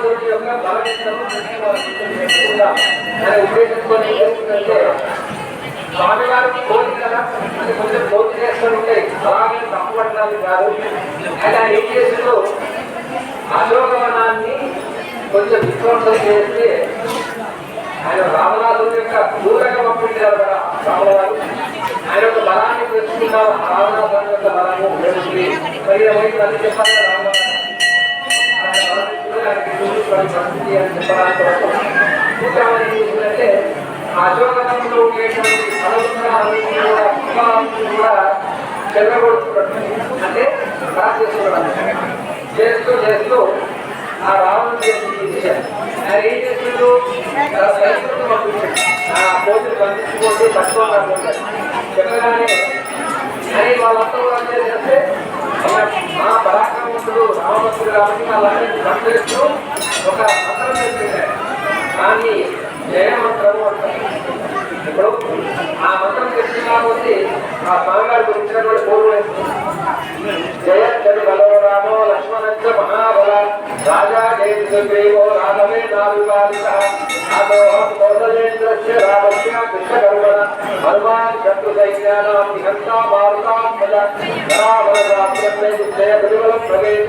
రావణాసురుడి యొక్క బలహీనతను అనే ఉద్దేశంతో ఏమవుతుందంటే స్వామివారు కోరిక కదా అంటే కొంచెం కోరిక చేస్తూ ఉంటాయి, అలాగే తప్పుపట్టడానికి కాదు. అయితే ఆయన ఏం చేసిందో అశోకవనాన్ని కొంచెం విధ్వంసం చేస్తే ఆయన రామనాథుడి యొక్క దూరంగా పంపించారు కదా రామవారు. ఆయన యొక్క బలాన్ని తెలుసుకున్నారు, రామనాథుని యొక్క బలాన్ని ఉపయోగించి మరి వైపు అది చెప్పాలి రామనాథ పరిస్థితి అని చెప్పడానికి కోసం సూత్రం ఏం చేసిందంటే అశోకవనంలో ఉండేటువంటి కూడా చెల్లగొడుతున్నట్టు అంటే క్రాస్ చేస్తూ చేస్తూ ఆ రావణుడు చేశారు. ఆయన ఏం చేసిండు సైనికులను పంపించాడు, ఆ పోతులు పంపించుకోండి పట్టుకోవాలి చెప్పగానే అని వాళ్ళంతా కూడా చేస్తే మా పరాక్రమవంతుడు రామభక్తుడు కాబట్టి వాళ్ళందరినీ సంతరిస్తూ ఒక మంత్రం చెప్పింది, దాన్ని జయమంత్రము అంటారు. ఇప్పుడు ఆ మంత్రం చెప్తున్నది ఆ స్వామివారి గురించినటువంటి పూర్వం జయ జయ బలో రామో లక్ష్మణంచ మహాబల రాజా జయ సుగ్రీవో రాఘవే నాలుగాదిక ఆదోహం కౌసలేంద్రస్య రామస్య కృష్ణకర్మణ హనుమాన్ శత్రు సైన్యానాం నిహంతా మారుతాం భజ రావణ రాత్రమే జయ ప్రతిబలం ప్రవేశ